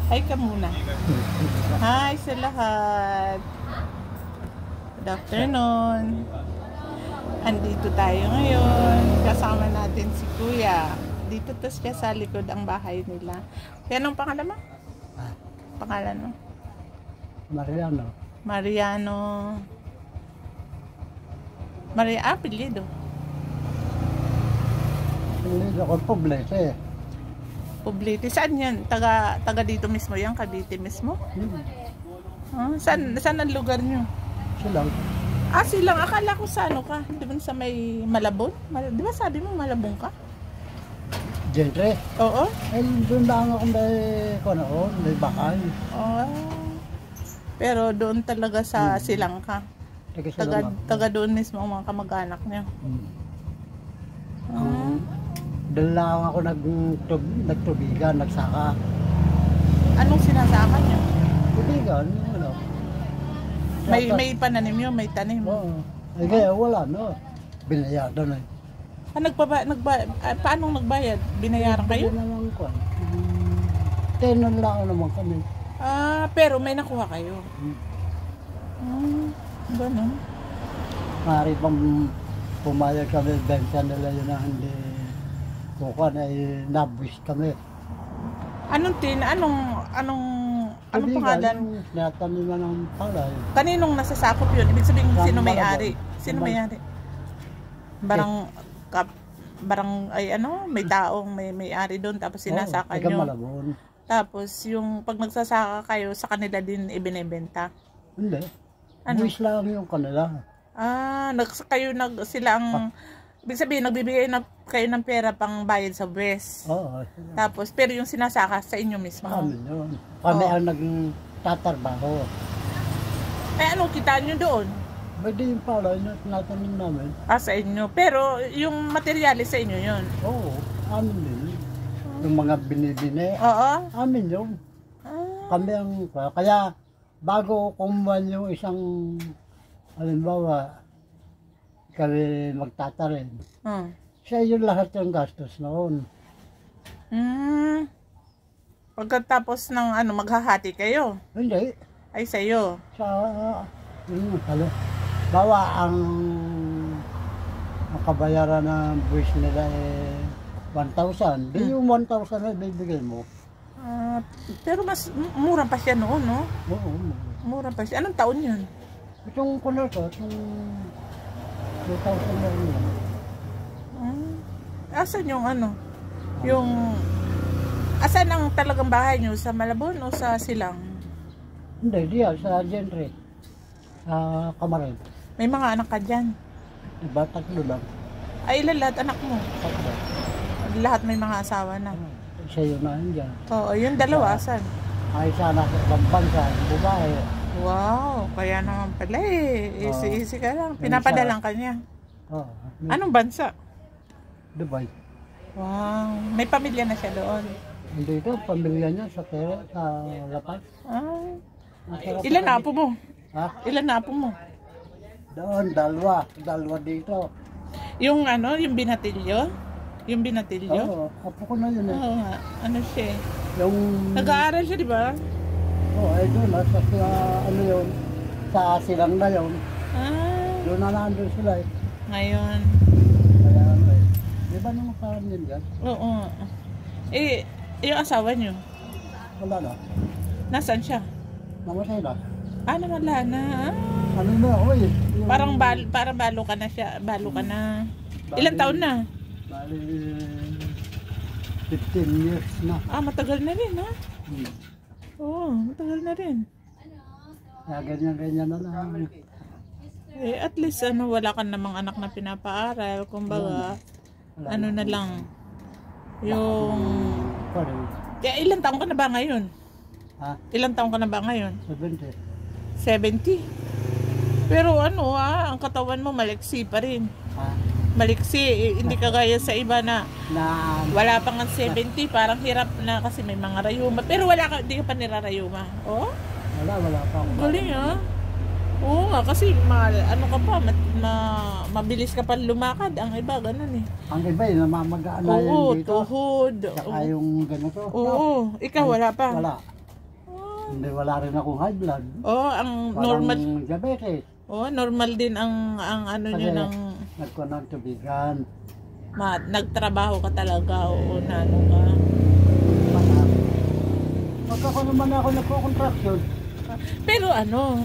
Hi ka muna. Hi sa lahat. Good afternoon. Andito tayo ngayon. Kasama natin si Kuya. Dito to siya sa likod ang bahay nila. Kaya anong pangalan mo? Pangalan mo? Mariano. Mariano. Apelyido. Hindi ako Poblete. Poblete. Saan yan? Taga dito mismo yan? Cavite mismo? Saan ang lugar nyo? Silang. Silang. Akala ko sa ano ka? Di ba sa may Malabon? Di ba sabi mo Malabon ka? Genre. Oo. Ay, doon lang ako may bakal. Pero doon talaga sa Silang ka. Taga doon mismo ang mga kamag-anak niya. Doon lang ako nagtubigan, nagsaka. Anong sinasaka niyo? Tubigan, ano. May pananim yun, may tanim. Oo. Ay kaya wala, no. Binayado na. Paano nagbayad? Binayaran kayo? Hindi naman ko. Tenon lang naman kami. Pero may nakuha kayo. Ganun. Mari pang pumayag kami, benta nila yun na hindi kukuha na nabwis kami. Anong pangalan? Nataniman ng palay. Kaninong nasasakop yun? Ibig sabihin sino may-ari? Sino may-ari? May taong may-ari doon tapos sinasaka nyo. Malabon. Tapos yung pag nagsasaka kayo sa kanila din ibinebenta? Hindi. Ano? Buwis lang yung kanila. Ibig sabihin nagbibigay na kayo ng pera pang bayad sa buwis. Oo. Tapos pero yung sinasaka sa inyo mismo. Kami yun. Kami ang nagtatrabaho. Anong kita nyo doon? Pwede yung palay na tinatanim namin. Sa inyo. Pero yung materyales sa inyo yun? Oo. Amin din. Yung mga binibini. Oo. Amin yun. Kami ang... Kaya bago kumuha yung isang... Halimbawa, kami magtatarin. Siya yun lahat yung gastos noon. Pagkatapos ng maghahati kayo? Hindi. Ay, sa'yo? Bawa ang makabayaran ng buwis nila 1,000. Di yung 1,000 na bibigay mo. Pero mas mura pa siya noon, no? Oo. Mura pa siya. Anong taon yun? Itong kuno ko, itong 2,000 na rin yun. Asan yung asan ang talagang bahay nyo? Sa Malabon o sa Silang? Hindi, diyan sa Genre. Sa Kamarin. May mga anak ka dyan? Diba, tatlo lang. Ay, ilan lahat anak mo? Tatlo. Lahat may mga asawa na? Siya yun na yun dyan. Oo, yung dalawa, asan? Ay, sana sa ibang bansa, bubae. Wow, kaya naman pala easy ka lang. Pinapadalang ka niya. Anong bansa? Dubai. Wow, may pamilya na siya doon. Dito, pamilya niya sa Lapas. Ilan na apo mo? Ilan na apo mo? Doon, dalawa dito. Yung yung binatilyo? Yung binatilyo? Oo, apo ko na yun eh. Oo, ano siya? Yung... Nag-aaral siya, di ba? Oo, ay doon, yun, sa Silang na yun. Doon na nandun sila eh. Ngayon. Kaya di ba nung parang yun dyan? Oo. Yung asawa niyo? Wala na. Nasaan siya? Namasay na. Wala na. Ano na ako eh. Parang balo ka na siya. Balo ka na. Ilang taon na? Bali, 15 years na. Matagal na rin, ha? Oo, matagal na rin. Kaya ganyan-ganyan na lang. At least, wala ka namang anak na pinapaaral. Kumbaga, na lang. Yung... ilang taon ka na ba ngayon? Ilang taon ka na ba ngayon? 70. 70? Pero ang katawan mo maliksi pa rin. Maliksi, hindi kagaya sa iba na wala pang 70, parang hirap na kasi may mga rayuma. Pero hindi ka pa nirarayuma. Oh? Wala pa. Galing, Oo nga, kasi ano ka pa, mabilis ka pa lumakad. Ang iba, ganun eh. Ang iba yung namamagaan na Oo, yun dito. tuhod. Saka yung ganito. Oo, ikaw wala pa. Wala. Hindi, wala rin akong high blood. Oo, ang Walang normal. diabetes. Oo, normal din ang ano Kasi nyo ng nagkuhan ng tubigan. nagtrabaho ka talaga. Oo, na ano ka. Magkako naman ako nagko-contraction.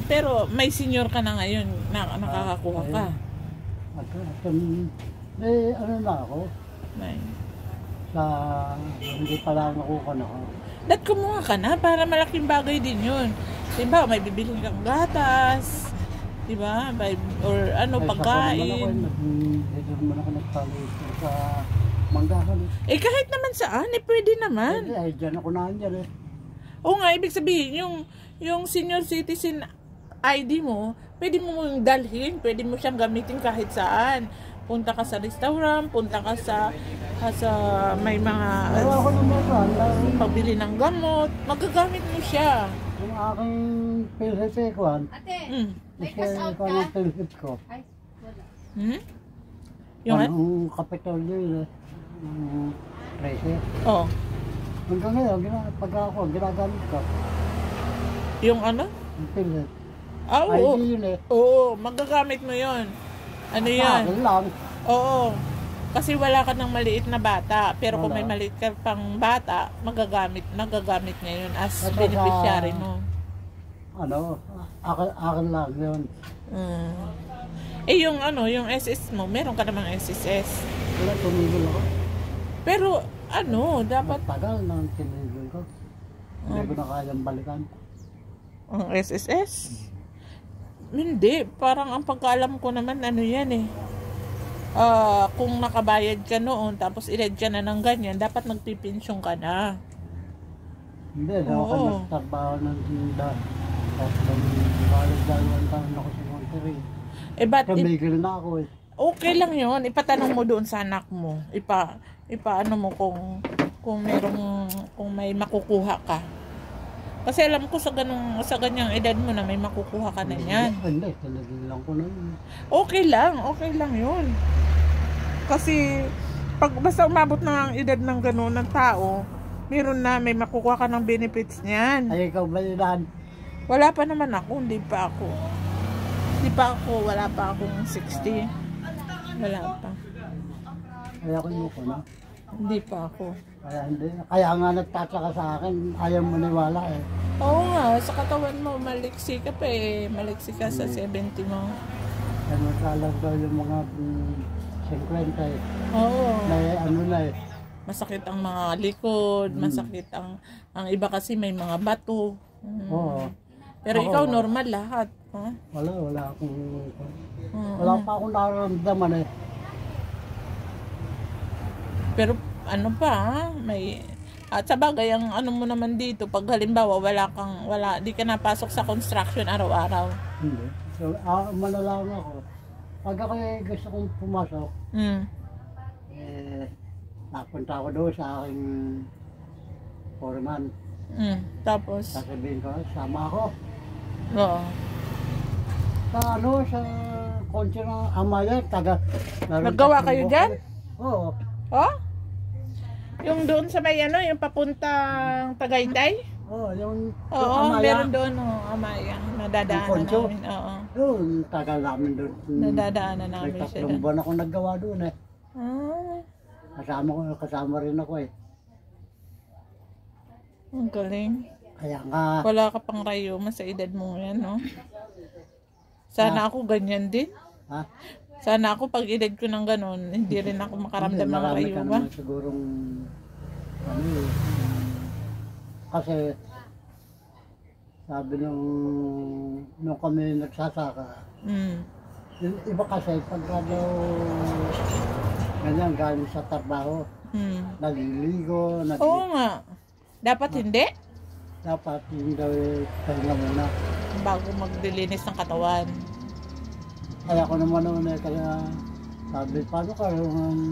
Pero may senior ka na ngayon na nakakakuha ka. Ano na ako? May. Sa hindi pala nakuha na ako. Kumuha ka na para malaking bagay din yun. Diba, may bibili kang gatas. Diba? Or ano, pagkain. Dito naman ako nagsalito sa manggahan. Kahit naman saan, pwede naman. Ay, dyan ako nandiyan eh. Oo nga, ibig sabihin, yung senior citizen ID mo, pwede mo mong dalhin, pwede mo siyang gamitin kahit saan. Punta ka sa restaurant, punta ka sa may mga Ako naman pagbili ng gamot, magagamit mo siya. yung aking PLHP ko, May cash out ko ka? ng PLHP ko. Ay, wala. Yung Anong Kapitolyo yun eh. Yung 13. Oh, Hanggang ngayon, pag ako, ginagamit ko. yung ano? Yung PLHP. Oo. ID yun eh. Oo, magagamit mo yon. Ano yan? Akin lang. Oo. Kasi wala ka ng maliit na bata. Pero kung may Wala. maliit ka pang bata, nagagamit niya yun as At beneficiary mo. Ano, akin lang yun. Yung SS mo, meron ka namang SSS. Wala, tumigil ako. Pero, dapat Tagal nang tinigil ko. Hindi ko na kayang balikan. ang SSS? Hindi. Parang ang pagkaalam ko naman, yan eh. Kung nakabayad ka noon, tapos i-read ka na ng ganyan, dapat nagpipinsyong ka na. Hindi, daw ako Oo. nagtrabaho ng tinda. Tapos nagbayad dalawang taon ako sa Monterrey. Ba't Tumigil na ako eh. okay lang yon, ipatanong mo doon sa anak mo. Ipaano mo kung may makukuha ka. Kasi alam ko sa ganyang edad mo na may makukuha ka na yan. Hindi, tinigil lang ko na yun. Okay lang yun. Kasi basta umabot na ang edad ng gano'n ng tao, may makukuha ka ng benefits niyan. Ay, ikaw ba yun? Wala pa naman ako, wala pa akong 60. Wala pa. Kaya ko yun ko na. Hindi pa ako. Kaya nga nagtataka sa akin, ayaw maniwala eh. Oo nga, sa katawan mo, maliksi ka pa eh. Maliksi ka sa 70 mo. Ano talang daw yung mga 50 eh. Oo. Na eh. Masakit ang mga likod, masakit ang iba kasi may mga bato. Oo. Pero Oo. ikaw normal lahat. Huh? Wala akong... Wala pa akong nararamdaman eh. Pero at sa bagay, ang ano mo naman dito, pag halimbawa di ka napasok sa construction araw-araw. Hindi. So, malalang ako. Pag ako gusto kong pumasok, napunta ako doon sa aking foreman. Tapos? Sasabihin ko, sama ako. Oo. Sa konsya ng Amaya, Naggawa kayo dyan? Oo. Oh? Yung doon sa may yung papuntang Tagaytay? Oo, yung Oo, Amaya. meron doon, Amaya. Nadadaanan Poncho? namin. Oo. Yun, tagal namin doon. Nadadaanan May namin siya 3 doon. buwan ako naggawa doon eh. Ah, Kasama rin ako eh. ang galing. Kaya nga, Wala ka pang rayuma sa edad mo yan, no? Sana ako ganyan din. ha? Sana ako pag edad ko ng ganun, hindi rin ako makaramdam ng Marami ka rayuma. naman sigurong, kasi, sabi nung kami nagsasaka, yung iba kasi pagka daw ganyan galing sa trabaho, naliligo, Oo nga. Dapat hindi. dapat yung daw pahinga muna. Bago magdilinis ng katawan. Kaya ko naman noon eh, kaya sabi, paano ka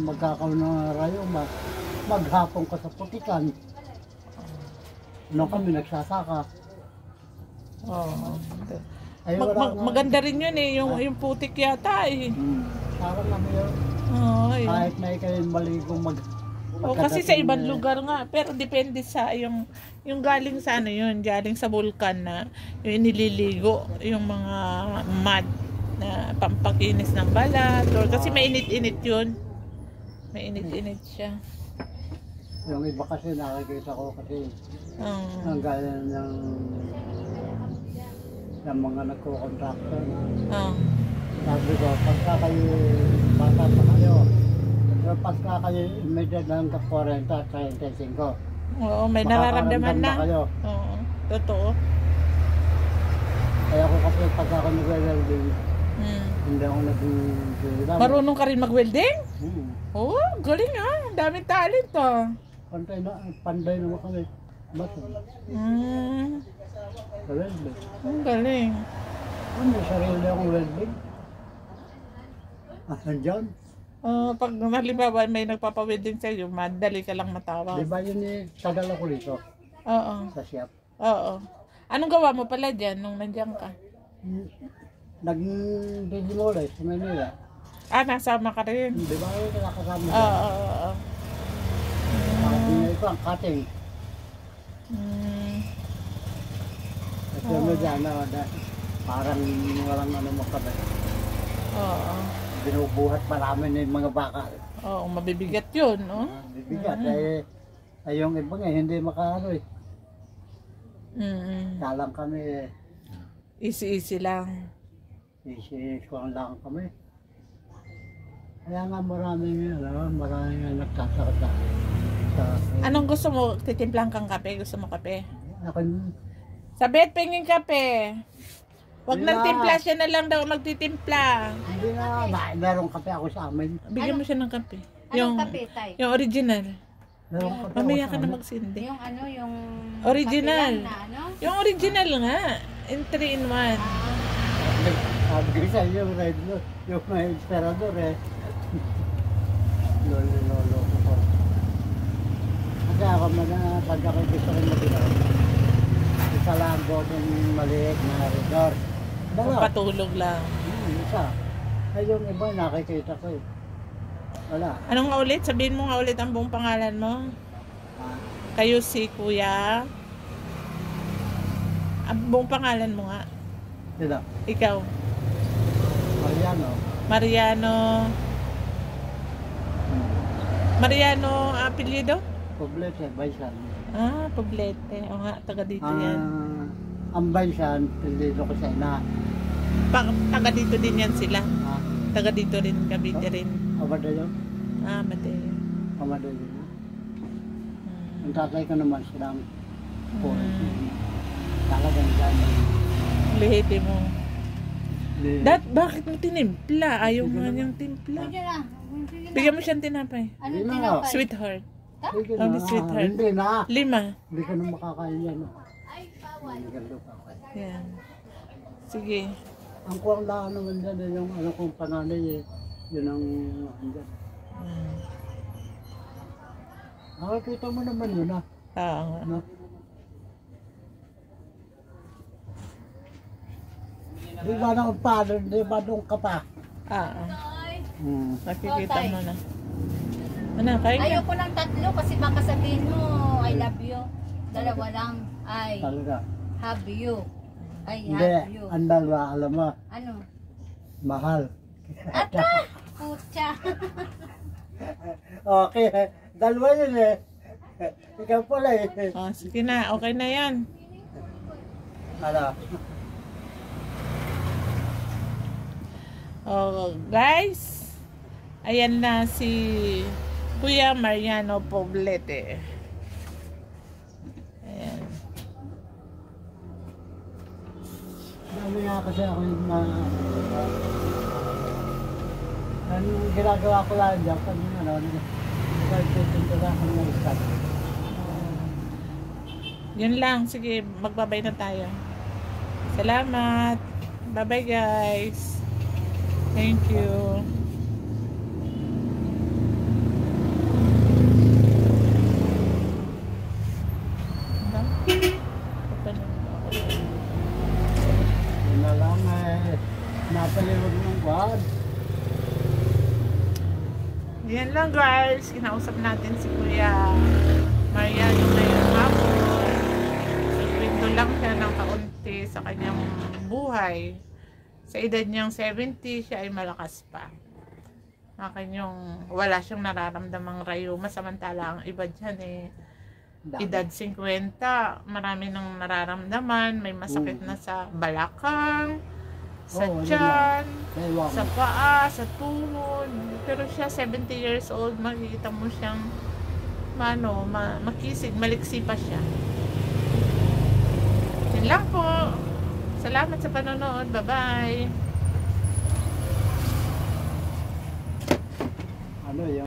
magkakaroon ng rayuma? Maghapon ka sa putikan. Nung kami nagsasaka. Oo. Ay, wala nga. Maganda rin yun eh, yung putik yata eh. Parang ano yun. Ay. Kahit na ikaw yung maligo O kasi sa ibang lugar nga, pero depende sa yung galing sa ano yun, galing sa vulkan na yung inililigo, yung mga mud na pampakinis ng balat, or kasi mainit-init yun. Mainit-init siya. Yung iba kasi nakikita ko kasi Oo. ang gaya ng mga nagko-contractor. Oo. Sabi ko, pagka kayo bata pa kayo, pero pagka kayo immediate ng 40, 35, Oo, may nararamdaman na. kayo. Oo, totoo. Kaya ako kasi pagka ako nag-welding, hindi ako nag-welding. Marunong ka rin mag-welding? Hmm. Oo, galing ah. Ang daming talent ah. Panday naman kami. Bato. Sa welding. Ang galing. May sarili akong welding. Andyan. Pag halimbawa may nagpapa-welding sa iyo, madali ka lang matawag. Di ba yun tagal ako dito? Oo. Sa shop. Oo. Anong gawa mo pala dyan nung nandiyan ka? Nag-digimolay sa Manila. Nasama ka rin. Di ba yun nakasama Oo, dyan? oo. Sabi nga ito, ang cutting. At yun mo dyan, parang walang ano makabay. Oo. Binubuhat marami ng mga bakal. Oo, mabibigat yun, no? Bibigat. Ay yung iba nga, hindi makaano eh. Kalang kami eh. Easy-easy lang. Isi-iskuhan lang kami. Kaya nga maraming nagkasakit sa Anong gusto mo? Titimplang kang kape? Gusto mo kape? ako. Sabet, pingin kape. Wag Hindi nang na. timpla, siya na lang daw magtitimpla. Hindi na, meron kape ako sa amin. Bigyan mo siya ng kape. Anong kape, tay? Yung original. Meron kape Mamaya ako ka sa na amin. magsindi. Yung ano, yung... Original. kape lang na ano? Yung original nga. In 3 in 1. Sabi ko sa iyo, yung may emperador eh. Lolo ko. Kasi ako pag ako gusto rin mag-ilaw. Isa lang po yung maliit na resort. Patulog lang. Isa. Ay yung iba nakikita ko eh. Wala. Anong nga ulit? Sabihin mo nga ulit ang buong pangalan mo. Ah, Kayo si Kuya. Ang buong pangalan mo nga. sila. Ikaw. Mariano. Mariano. Mariano apelyido? Poblete, Baysan. Poblete. O nga, taga dito yan. Ang Baysan, dito ko sa ina. Taga dito din yan sila. Ah, Taga dito rin, Cavite rin. Abada yun. Mateo. Amada yun. Ang tatay ko naman silang talagang gano'n. Lihiti mo. Bakit mo tinimpla? Ayaw nga niyang timpla. Sige na. Sige na. Bigyan mo siyang tinapay. Anong Hindi na. tinapay? Sweetheart. Sige Oh, na. sweetheart. Hindi na. 5. Hindi ka na makakain yan. Hindi ka lupa. Yan. Sige. Ang kuwang lang naman dyan, yung ano kong panganay eh. Yun ang andyan. Nakakita mo naman yun ah. Oo nga. No? Di ba nang paano, di ba nung ka pa? Nakikita mo na. Ano, kain ka? Ayoko ng 3 kasi baka sabihin mo, I love you. 2 lang. I Talaga. have you. I Hindi, have you. ang dalawa, alam mo, Ano? mahal. Ata! Pucha! Okay, dalawa yun eh. Ikaw pala eh. Sige na. Okay na yan. Ano? Guys. Ayan na si Kuya Mariano Poblete. Ayan. Dami nga kasi ako yung anong ginagawa ko lang dyan, pag yung ano, nagtitinto lang ako ng istat. Yun lang. Sige, magbabay na tayo. Salamat. Bye-bye guys. Thank you. Yun na lang. napaliwag ng buwan. Yan lang guys, kinausap natin si Kuya Mariano ngayong hapon. Nagkwento lang siya ng kaunti sa kanyang buhay. Sa edad niyang 70, siya ay malakas pa. Akin yung wala siyang nararamdamang rayuma, samantala ang iba dyan edad 50, marami nang nararamdaman, may masakit na sa balakang, sa tiyan, sa paa, sa tuhod. Pero siya 70 years old, makikita mo siyang makisig, maliksi pa siya. Yun lang po. Salamat sa panonood. Bye-bye. Ano yun?